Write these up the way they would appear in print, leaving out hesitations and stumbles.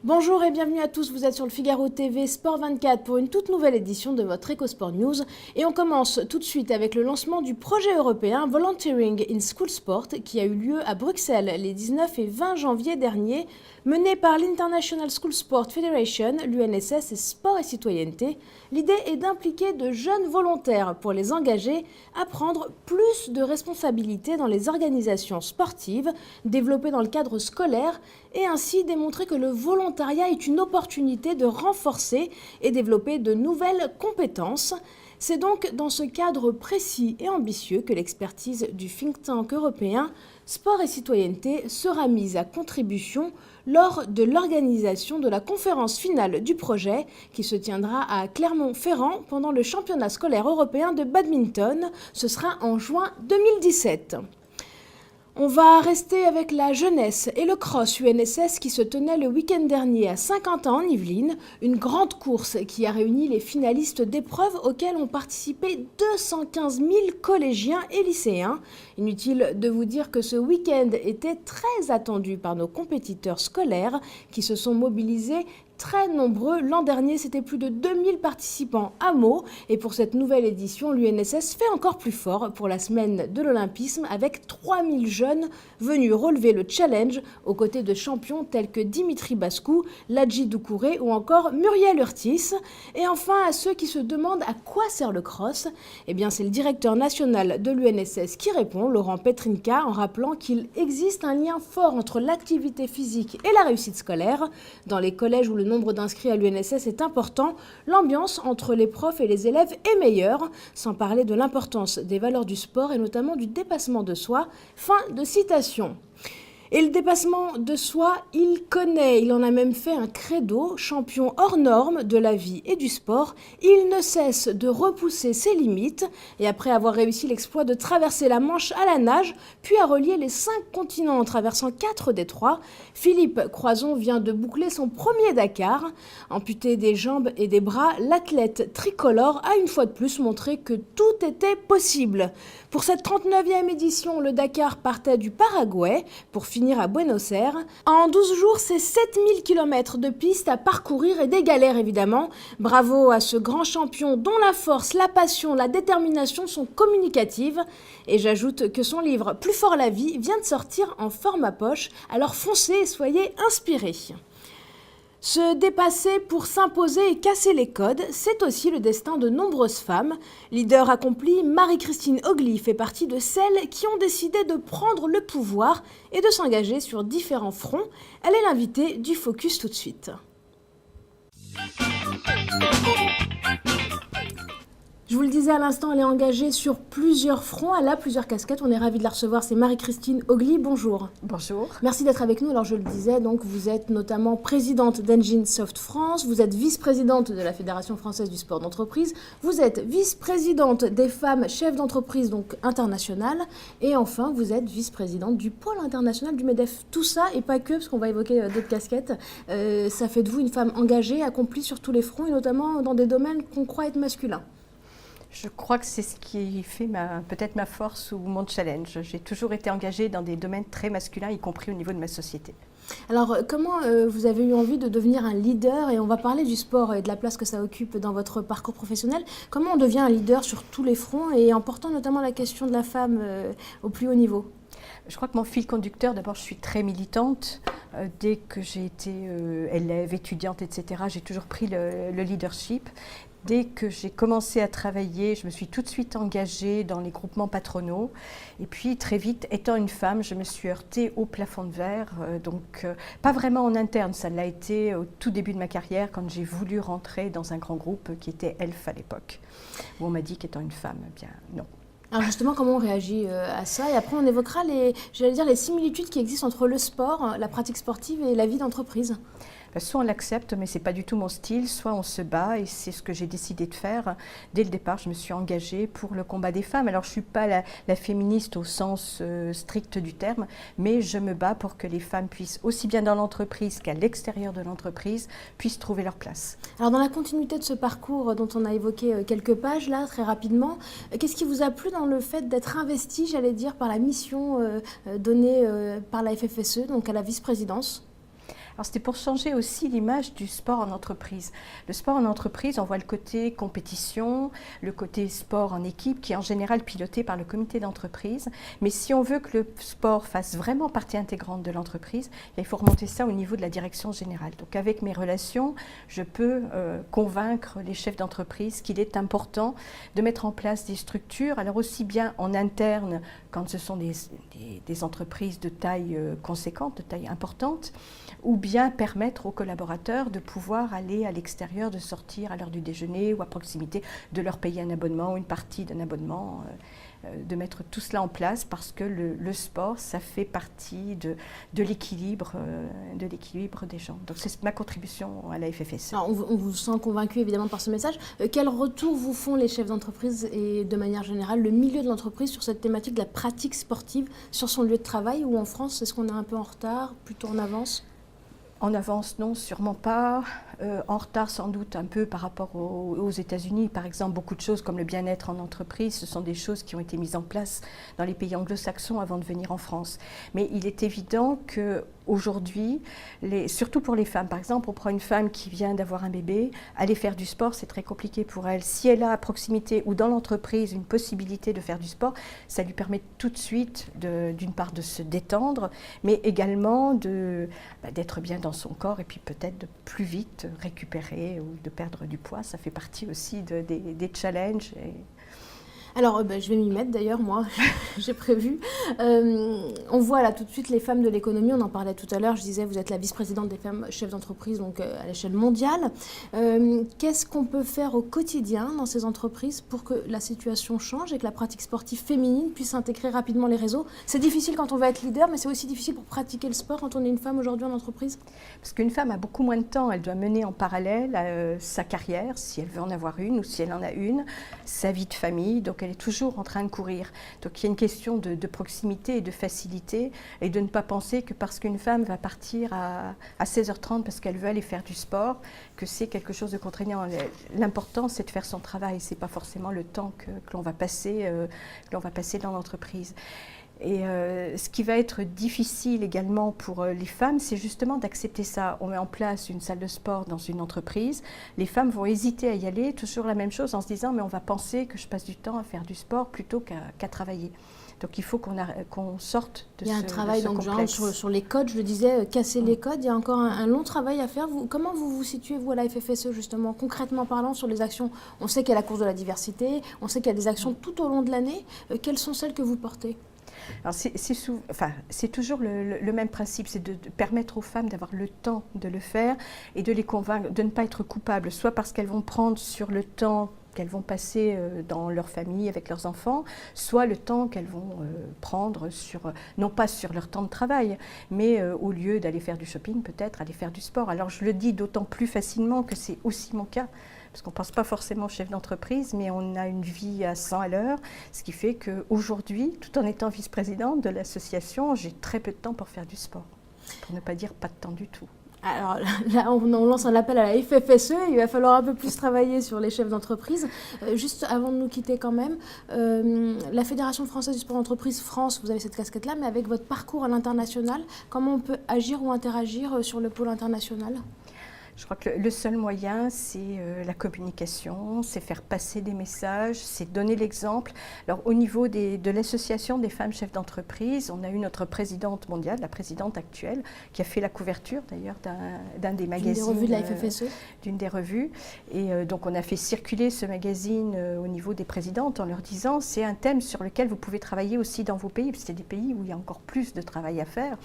Bonjour et bienvenue à tous, vous êtes sur le Figaro TV Sport 24 pour une toute nouvelle édition de votre EcoSport News. Et on commence tout de suite avec le lancement du projet européen Volunteering in School Sport qui a eu lieu à Bruxelles les 19 et 20 janvier dernier, mené par l'International School Sport Federation, l'UNSS et Sport et Citoyenneté. L'idée est d'impliquer de jeunes volontaires pour les engager à prendre plus de responsabilités dans les organisations sportives, développées dans le cadre scolaire et ainsi démontrer que le volontariat est une opportunité de renforcer et développer de nouvelles compétences. C'est donc dans ce cadre précis et ambitieux que l'expertise du think tank européen Sport et Citoyenneté sera mise à contribution lors de l'organisation de la conférence finale du projet qui se tiendra à Clermont-Ferrand pendant le championnat scolaire européen de badminton. Ce sera en juin 2017. On va rester avec la jeunesse et le cross UNSS qui se tenait le week-end dernier à Saint-Quentin en Yvelines, une grande course qui a réuni les finalistes d'épreuves auxquelles ont participé 215 000 collégiens et lycéens. Inutile de vous dire que ce week-end était très attendu par nos compétiteurs scolaires qui se sont mobilisés très nombreux. L'an dernier, c'était plus de 2000 participants à Meaux. Et pour cette nouvelle édition, l'UNSS fait encore plus fort pour la semaine de l'Olympisme avec 3000 jeunes venus relever le challenge aux côtés de champions tels que Dimitri Bascou, Ladji Doucouré ou encore Muriel Urtis. Et enfin, à ceux qui se demandent à quoi sert le cross, eh bien c'est le directeur national de l'UNSS qui répond, Laurent Petrinka, en rappelant qu'il existe un lien fort entre l'activité physique et la réussite scolaire. Dans les collèges où le nombre d'inscrits à l'UNSS est important, l'ambiance entre les profs et les élèves est meilleure, sans parler de l'importance des valeurs du sport et notamment du dépassement de soi. Fin de citation. Et le dépassement de soi, il connaît, il en a même fait un credo, champion hors norme de la vie et du sport. Il ne cesse de repousser ses limites et après avoir réussi l'exploit de traverser la Manche à la nage, puis à relier les 5 continents en traversant 4 détroits, Philippe Croizon vient de boucler son premier Dakar. Amputé des jambes et des bras, l'athlète tricolore a une fois de plus montré que tout était possible. Pour cette 39e édition, le Dakar partait du Paraguay pour finir à Buenos Aires. En 12 jours, c'est 7000 km de pistes à parcourir et des galères évidemment. Bravo à ce grand champion dont la force, la passion, la détermination sont communicatives. Et j'ajoute que son livre Plus fort la vie vient de sortir en format poche, alors foncez et soyez inspirés. Se dépasser pour s'imposer et casser les codes, c'est aussi le destin de nombreuses femmes. Leader accomplie, Marie-Christine Ogli fait partie de celles qui ont décidé de prendre le pouvoir et de s'engager sur différents fronts. Elle est l'invitée du Focus tout de suite. Je vous le disais à l'instant, elle est engagée sur plusieurs fronts, elle a plusieurs casquettes, on est ravis de la recevoir, c'est Marie-Christine Ogli, bonjour. Bonjour. Merci d'être avec nous, alors je le disais, donc vous êtes notamment présidente d'Engine Soft France, vous êtes vice-présidente de la Fédération Française du Sport d'Entreprise, vous êtes vice-présidente des femmes chefs d'entreprise donc internationales, et enfin vous êtes vice-présidente du pôle international du MEDEF. Tout ça, et pas que, parce qu'on va évoquer d'autres casquettes, ça fait de vous une femme engagée, accomplie sur tous les fronts, et notamment dans des domaines qu'on croit être masculins. Je crois que c'est ce qui fait peut-être ma force ou mon challenge. J'ai toujours été engagée dans des domaines très masculins, y compris au niveau de ma société. Alors, comment vous avez eu envie de devenir un leader? Et on va parler du sport et de la place que ça occupe dans votre parcours professionnel. Comment on devient un leader sur tous les fronts et en portant notamment la question de la femme au plus haut niveau? Je crois que mon fil conducteur, d'abord, je suis très militante. Dès que j'ai été élève, étudiante, etc., j'ai toujours pris le leadership. Dès que j'ai commencé à travailler, je me suis tout de suite engagée dans les groupements patronaux. Et puis, très vite, étant une femme, je me suis heurtée au plafond de verre. Donc, pas vraiment en interne, ça l'a été au tout début de ma carrière, quand j'ai voulu rentrer dans un grand groupe qui était ELF à l'époque, où on m'a dit qu'étant une femme, eh bien non. Alors justement, comment on réagit à ça? Et après, on évoquera les similitudes qui existent entre le sport, la pratique sportive et la vie d'entreprise. Soit on l'accepte, mais ce n'est pas du tout mon style, soit on se bat, et c'est ce que j'ai décidé de faire. Dès le départ, je me suis engagée pour le combat des femmes. Alors, je ne suis pas la féministe au sens strict du terme, mais je me bats pour que les femmes puissent, aussi bien dans l'entreprise qu'à l'extérieur de l'entreprise, puissent trouver leur place. Alors, dans la continuité de ce parcours dont on a évoqué quelques pages, là, très rapidement, qu'est-ce qui vous a plu dans le fait d'être investi, j'allais dire, par la mission donnée par la FFSE, donc à la vice-présidence ? Alors c'était pour changer aussi l'image du sport en entreprise. Le sport en entreprise, on voit le côté compétition, le côté sport en équipe qui est en général piloté par le comité d'entreprise. Mais si on veut que le sport fasse vraiment partie intégrante de l'entreprise, il faut remonter ça au niveau de la direction générale. Donc avec mes relations, je peux convaincre les chefs d'entreprise qu'il est important de mettre en place des structures, alors aussi bien en interne quand ce sont des entreprises de taille conséquente, de taille importante, ou bien permettre aux collaborateurs de pouvoir aller à l'extérieur, de sortir à l'heure du déjeuner ou à proximité, de leur payer un abonnement ou une partie d'un abonnement, de mettre tout cela en place parce que le sport, ça fait partie de l'équilibre des gens. Donc c'est ma contribution à la FFSE. Alors, on vous sent convaincu évidemment par ce message. Quel retour vous font les chefs d'entreprise et de manière générale le milieu de l'entreprise sur cette thématique de la pratique sportive sur son lieu de travail, ou en France, est-ce qu'on est un peu en retard, plutôt en avance ? En avance, non, sûrement pas. En retard, sans doute, un peu par rapport aux États-Unis. Par exemple, beaucoup de choses comme le bien-être en entreprise, ce sont des choses qui ont été mises en place dans les pays anglo-saxons avant de venir en France. Mais il est évident qu'aujourd'hui, surtout pour les femmes, par exemple, on prend une femme qui vient d'avoir un bébé, aller faire du sport, c'est très compliqué pour elle. Si elle a à proximité ou dans l'entreprise une possibilité de faire du sport, ça lui permet tout de suite, d'une part, de se détendre, mais également d'être bien dans son corps et puis peut-être de plus vite récupérer ou de perdre du poids. Ça fait partie aussi des challenges. Alors, je vais m'y mettre d'ailleurs, moi, j'ai prévu. On voit là tout de suite les femmes de l'économie, on en parlait tout à l'heure, je disais, vous êtes la vice-présidente des femmes chefs d'entreprise, donc à l'échelle mondiale. Qu'est-ce qu'on peut faire au quotidien dans ces entreprises pour que la situation change et que la pratique sportive féminine puisse intégrer rapidement les réseaux ? C'est difficile quand on va être leader, mais c'est aussi difficile pour pratiquer le sport quand on est une femme aujourd'hui en entreprise ? Parce qu'une femme a beaucoup moins de temps, elle doit mener en parallèle sa carrière, si elle veut en avoir une ou si elle en a une, sa vie de famille, donc elle est toujours en train de courir. Donc il y a une question de proximité et de facilité et de ne pas penser que parce qu'une femme va partir à 16h30 parce qu'elle veut aller faire du sport, que c'est quelque chose de contraignant. L'important, c'est de faire son travail, c'est pas forcément le temps que l'on va passer dans l'entreprise. Et ce qui va être difficile également pour les femmes, c'est justement d'accepter ça. On met en place une salle de sport dans une entreprise, les femmes vont hésiter à y aller, toujours la même chose en se disant mais on va penser que je passe du temps à faire du sport plutôt qu'à travailler. Donc il faut qu'on sorte de ce complexe. Il y a un travail donc, genre, sur les codes, je le disais, casser les codes, il y a encore un long travail à faire. Comment vous vous situez, vous, à la FFSE, justement, concrètement parlant, sur les actions ? On sait qu'il y a la course de la diversité, on sait qu'il y a des actions tout au long de l'année. Quelles sont celles que vous portez ? Alors c'est toujours le même principe, c'est de permettre aux femmes d'avoir le temps de le faire et de les convaincre de ne pas être coupables, soit parce qu'elles vont prendre sur le temps qu'elles vont passer dans leur famille avec leurs enfants, soit le temps qu'elles vont prendre non pas sur leur temps de travail, mais au lieu d'aller faire du shopping, peut-être aller faire du sport. Alors je le dis d'autant plus facilement que c'est aussi mon cas, parce qu'on ne pense pas forcément au chef d'entreprise, mais on a une vie à 100 à l'heure, ce qui fait qu'aujourd'hui, tout en étant vice-présidente de l'association, j'ai très peu de temps pour faire du sport, pour ne pas dire pas de temps du tout. Alors là, on lance un appel à la FFSE, il va falloir un peu plus travailler sur les chefs d'entreprise. Juste avant de nous quitter quand même, la Fédération française du sport d'entreprise France, vous avez cette casquette-là, mais avec votre parcours à l'international, comment on peut agir ou interagir sur le pôle international ? Je crois que le seul moyen, c'est la communication, c'est faire passer des messages, c'est donner l'exemple. Alors au niveau de l'association des femmes chefs d'entreprise, on a eu notre présidente mondiale, la présidente actuelle, qui a fait la couverture d'ailleurs d'un des magazines. D'une des revues de la FFSE. D'une des revues. Et donc on a fait circuler ce magazine au niveau des présidentes en leur disant c'est un thème sur lequel vous pouvez travailler aussi dans vos pays, parce que c'est des pays où il y a encore plus de travail à faire.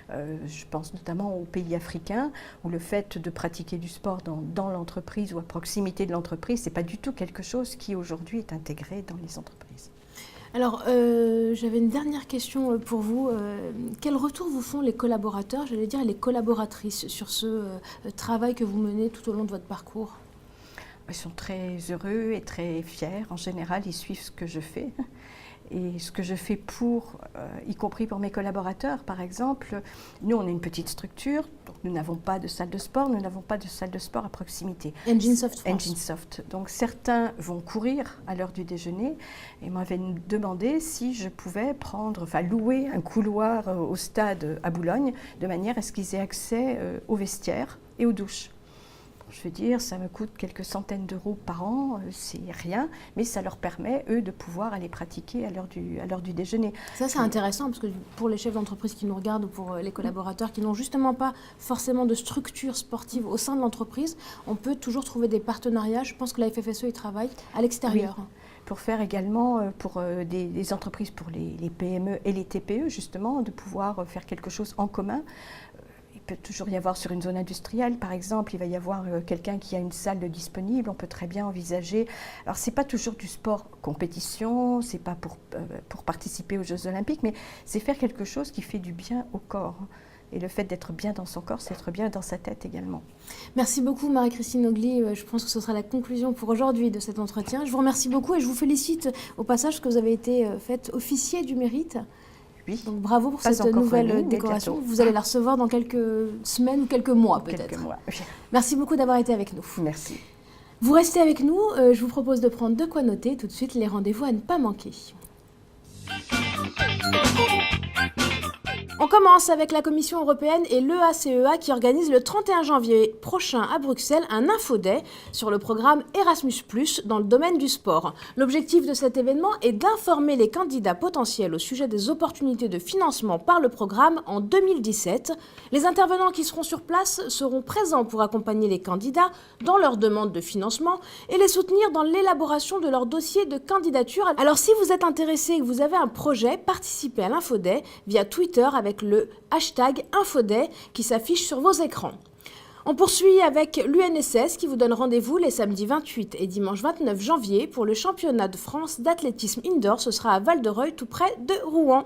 Je pense notamment aux pays africains, où le fait de pratiquer du sport dans l'entreprise ou à proximité de l'entreprise, ce n'est pas du tout quelque chose qui aujourd'hui est intégré dans les entreprises. Alors, j'avais une dernière question pour vous. Quel retour vous font les collaborateurs, j'allais dire les collaboratrices, sur ce travail que vous menez tout au long de votre parcours ? Ils sont très heureux et très fiers. En général, ils suivent ce que je fais. Et ce que je fais y compris pour mes collaborateurs, par exemple, nous, on est une petite structure, donc nous n'avons pas de salle de sport, nous n'avons pas de salle de sport à proximité. Enginesoft France. Enginesoft. Donc certains vont courir à l'heure du déjeuner et m'avaient demandé si je pouvais louer un couloir au stade à Boulogne, de manière à ce qu'ils aient accès aux vestiaires et aux douches. Je veux dire, ça me coûte quelques centaines d'euros par an, c'est rien, mais ça leur permet, eux, de pouvoir aller pratiquer à l'heure du déjeuner. Ça, c'est intéressant, parce que pour les chefs d'entreprise qui nous regardent ou pour les collaborateurs qui n'ont justement pas forcément de structure sportive au sein de l'entreprise, on peut toujours trouver des partenariats. Je pense que la FFSE y travaille à l'extérieur. Oui. Pour faire également pour des entreprises, pour les PME et les TPE, justement, de pouvoir faire quelque chose en commun. Il peut toujours y avoir sur une zone industrielle, par exemple, il va y avoir quelqu'un qui a une salle de disponible, on peut très bien envisager. Alors, ce n'est pas toujours du sport compétition, ce n'est pas pour participer aux Jeux Olympiques, mais c'est faire quelque chose qui fait du bien au corps. Et le fait d'être bien dans son corps, c'est être bien dans sa tête également. Merci beaucoup Marie-Christine Nogli. Je pense que ce sera la conclusion pour aujourd'hui de cet entretien. Je vous remercie beaucoup et je vous félicite au passage parce que vous avez été faite officier du mérite. Oui. Donc bravo pour cette nouvelle décoration. Vous allez la recevoir dans quelques semaines ou quelques mois peut-être. Quelques mois, oui. Merci beaucoup d'avoir été avec nous. Merci. Vous restez avec nous. Je vous propose de prendre de quoi noter tout de suite les rendez-vous à ne pas manquer. On commence avec la Commission européenne et l'EACEA qui organisent le 31 janvier prochain à Bruxelles un Info-Day sur le programme Erasmus+, dans le domaine du sport. L'objectif de cet événement est d'informer les candidats potentiels au sujet des opportunités de financement par le programme en 2017. Les intervenants qui seront sur place seront présents pour accompagner les candidats dans leur demande de financement et les soutenir dans l'élaboration de leur dossier de candidature. Alors si vous êtes intéressé et que vous avez un projet, participez à l'Info-Day via Twitter avec le hashtag Infoday qui s'affiche sur vos écrans. On poursuit avec l'UNSS qui vous donne rendez-vous les samedis 28 et dimanche 29 janvier pour le championnat de France d'athlétisme indoor. Ce sera à Val-de-Reuil, tout près de Rouen.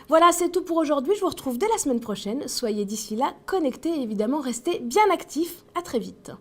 Voilà, c'est tout pour aujourd'hui. Je vous retrouve dès la semaine prochaine. Soyez d'ici là connectés et évidemment restez bien actifs. À très vite.